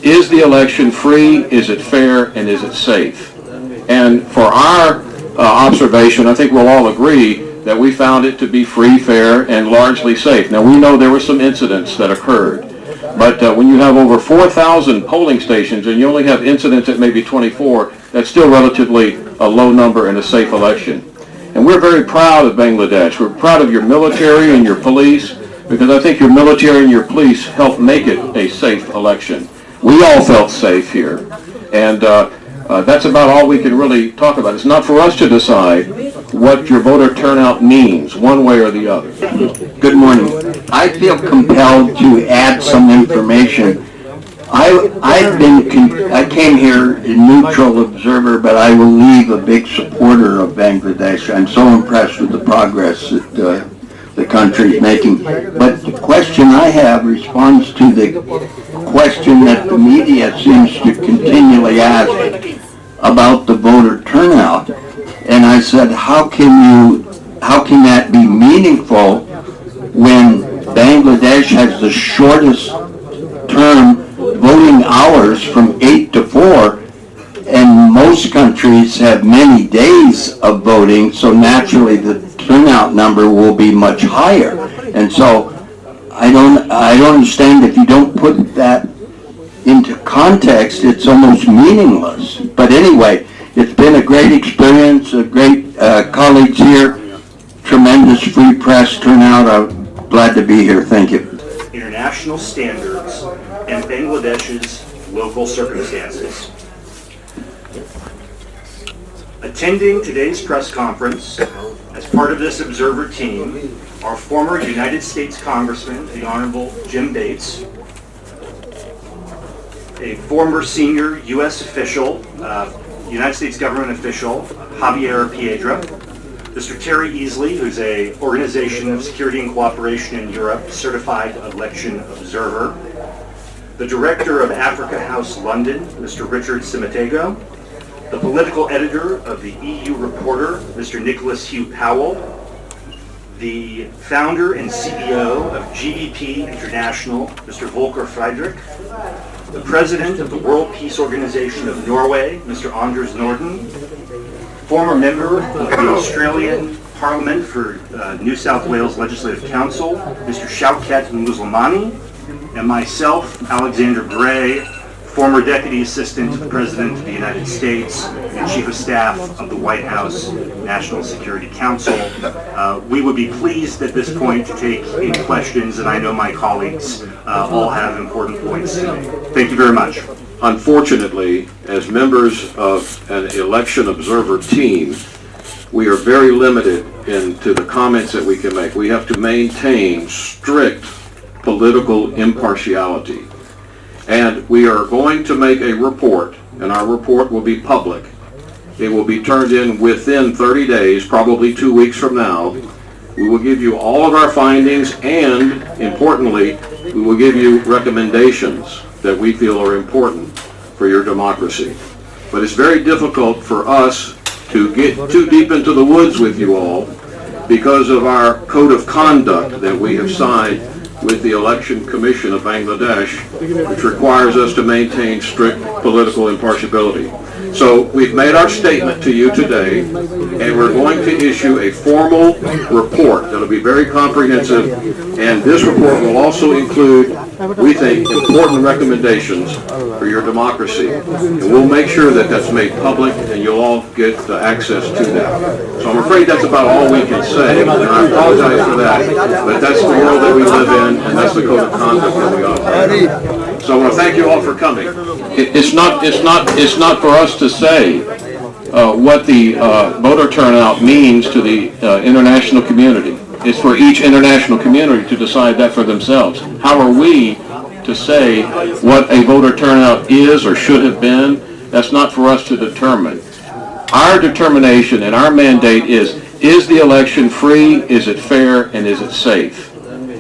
is the election free, is it fair, and is it safe? And for our observation, I think we'll all agree that we found it to be free, fair, and largely safe. Now, we know there were some incidents that occurred, but when you have over 4,000 polling stations and you only have incidents at maybe 24, that's still relatively a low number in a safe election. And we're very proud of Bangladesh. We're proud of your military and your police, because I think your military and your police helped make it a safe election. We all felt safe here, and that's about all we can really talk about. It's not for us to decide what your voter turnout means, one way or the other. Good morning. I feel compelled to add some information. I came here a neutral observer, but I will leave a big supporter of Bangladesh. I'm so impressed with the progress that the country is making. But the question I have responds to the question that the media seems to continually ask about the voter turnout. And I said, how can that be meaningful when Bangladesh has the shortest term voting hours from 8 to 4, and most countries have many days of voting, so naturally the turnout number will be much higher. And so I don't understand, if you don't put that into context, it's almost meaningless. But anyway, it's been a great experience, a great colleagues here, tremendous free press turnout. I'm glad to be here. Thank you. International standards and Bangladesh's local circumstances. Attending today's press conference as part of this observer team are former United States Congressman, the Honorable Jim Bates, a former senior U.S. official, United States government official, Javier Piedra, Mr. Terry Easley, who's a Organization of Security and Cooperation in Europe certified election observer, the Director of Africa House London, Mr. Richard Simatego, the political editor of the EU Reporter, Mr. Nicholas Hugh Powell, the founder and CEO of GDP International, Mr. Volker Friedrich, the president of the World Peace Organization of Norway, Mr. Anders Norden, former member of the Australian Parliament for New South Wales Legislative Council, Mr. Shaukat Muslimani, and myself, Alexander Gray, former Deputy Assistant to the President of the United States and Chief of Staff of the White House National Security Council. We would be pleased at this point to take any questions, and I know my colleagues all have important points to make. Thank you very much. Unfortunately, as members of an election observer team, we are very limited into the comments that we can make. We have to maintain strict political impartiality. And we are going to make a report, and our report will be public. It will be turned in within 30 days, probably 2 weeks from now. We will give you all of our findings, and importantly, we will give you recommendations that we feel are important for your democracy. But it's very difficult for us to get too deep into the woods with you all because of our code of conduct that we have signed with the Election Commission of Bangladesh, which requires us to maintain strict political impartiality. So we've made our statement to you today, and we're going to issue a formal report that'll be very comprehensive, and this report will also include, we think, important recommendations for your democracy. And we'll make sure that that's made public, and you'll all get access to that. So I'm afraid that's about all we can say, and I apologize for that, but that's the world that we live in, and that's the code of conduct that we operate. So I want to thank you all for coming. It's not for us to say what the voter turnout means to the international community. It's for each international community to decide that for themselves. How are we to say what a voter turnout is or should have been? That's not for us to determine. Our determination and our mandate is the election free, is it fair, and is it safe?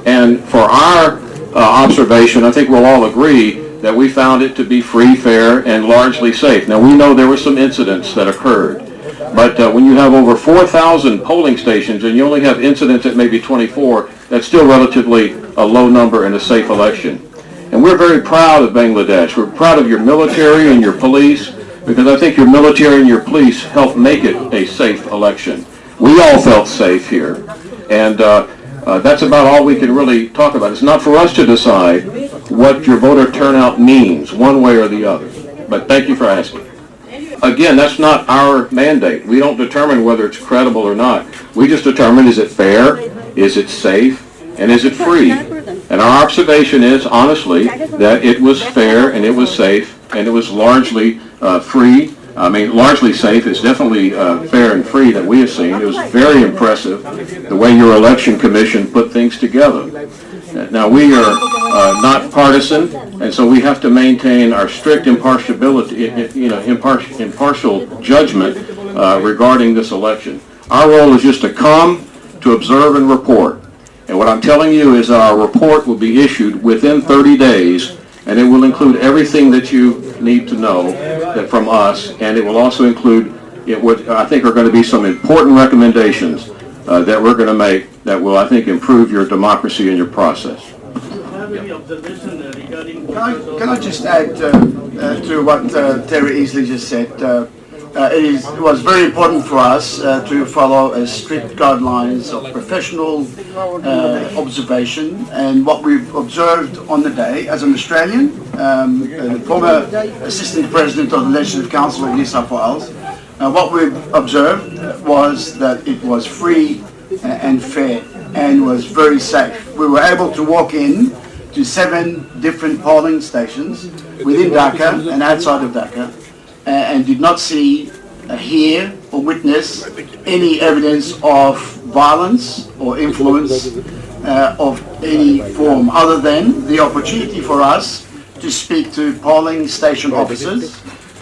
And for our observation, I think we'll all agree that we found it to be free, fair, and largely safe. Now, we know there were some incidents that occurred, but when you have over 4,000 polling stations and you only have incidents at maybe 24, that's still relatively a low number in a safe election. And And we're very proud of Bangladesh. We're proud of your military and your police, because I think your military and your police helped make it a safe election. We all felt safe here, and that's about all we can really talk about. It's not for us to decide what your voter turnout means, one way or the other. But thank you for asking. Again, that's not our mandate. We don't determine whether it's credible or not. We just determine, is it fair, is it safe, and is it free? And our observation is, honestly, that it was fair and it was safe and it was largely free. I mean, largely safe. It's definitely fair and free that we have seen. It was very impressive the way your election commission put things together. Now, we are not partisan, and so we have to maintain our strict impartiality, impartial judgment regarding this election. Our role is just to come, to observe and report. And what I'm telling you is our report will be issued within 30 days, and it will include everything that you need to know from us, and it will also include what I think are going to be some important recommendations that we're going to make that will, I think, improve your democracy and your process. Can I just add to what Terry Easley just said? It was very important for us to follow strict guidelines of professional observation, and what we've observed on the day as an Australian, former Assistant President of the Legislative Council of New South Wales, what we've observed was that it was free and fair and was very safe. We were able to walk in to 7 different polling stations within Dhaka and outside of Dhaka, and did not see, hear or witness any evidence of violence or influence of any form, other than the opportunity for us to speak to polling station officers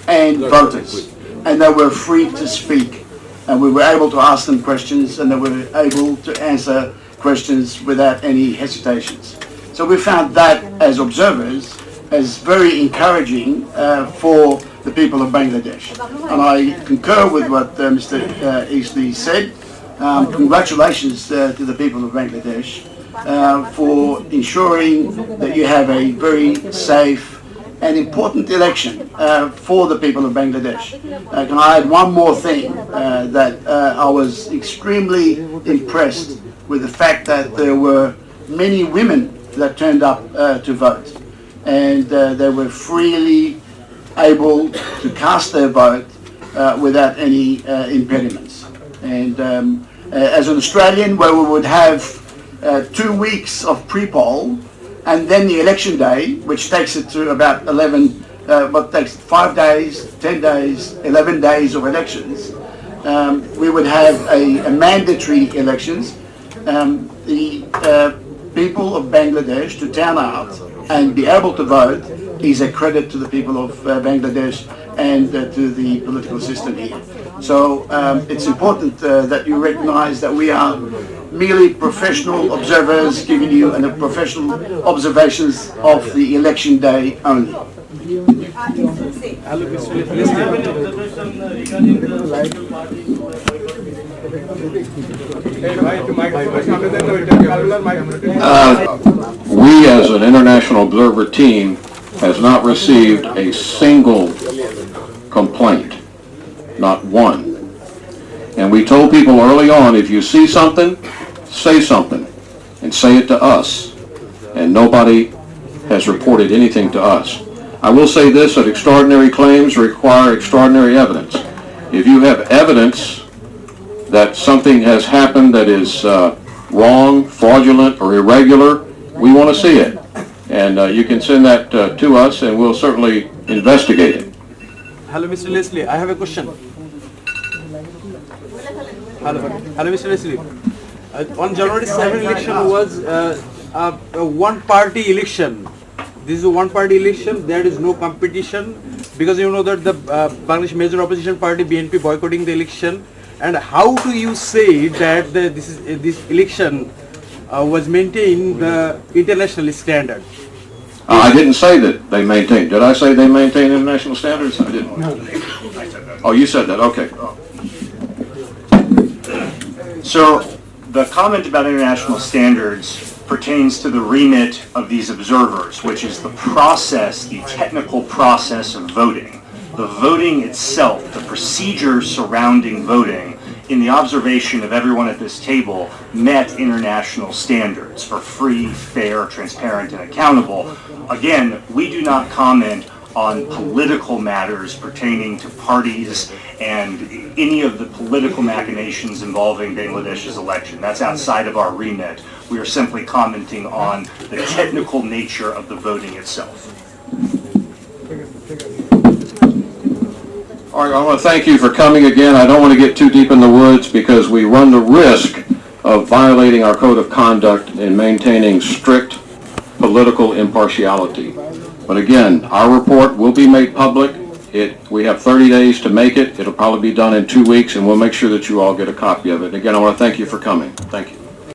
and voters. And they were free to speak, and we were able to ask them questions, and they were able to answer questions without any hesitations. So we found that, as observers, as very encouraging for the people of Bangladesh. And I concur with what Mr. Easley said. Congratulations to the people of Bangladesh for ensuring that you have a very safe and important election for the people of Bangladesh. Can I add one more thing? That I was extremely impressed with the fact that there were many women that turned up to vote, and they were freely able to cast their vote without any impediments. And as an Australian, where we would have 2 weeks of pre-poll, and then the election day, which takes it to about 11, what takes 5 days, 10 days, 11 days of elections, we would have a mandatory elections. The people of Bangladesh to turn out and be able to vote is a credit to the people of Bangladesh and to the political system here. So it's important that you recognize that we are merely professional observers giving you professional observations of the election day only. We as an international observer team has not received a single complaint, not one. And we told people early on, if you see something, say something, and say it to us. And nobody has reported anything to us. I will say this, that extraordinary claims require extraordinary evidence. If you have evidence that something has happened that is wrong, fraudulent, or irregular, we want to see it. And you can send that to us, and we'll certainly investigate it. Hello, Mr. Leslie. I have a question. Hello, Mr. Leslie. On January 7 election was a one-party election. This is a one-party election. There is no competition, because you know that the Bangladesh major opposition party BNP boycotting the election. And how do you say that this election was maintained the international standard? I didn't say that they maintained. Did I say they maintain international standards? I didn't. No. Oh, you said that. Okay. So The comment about international standards pertains to the remit of these observers, which is the process, the technical process of voting. The voting itself, the procedure surrounding voting, in the observation of everyone at this table, met international standards for free, fair, transparent, and accountable. Again, we do not comment on political matters pertaining to parties and any of the political machinations involving Bangladesh's election. That's outside of our remit. We are simply commenting on the technical nature of the voting itself. All right, I want to thank you for coming again. I don't want to get too deep in the woods because we run the risk of violating our code of conduct and maintaining strict political impartiality. But again, our report will be made public. We have 30 days to make it. It'll probably be done in 2 weeks, and we'll make sure that you all get a copy of it. Again, I want to thank you for coming. Thank you.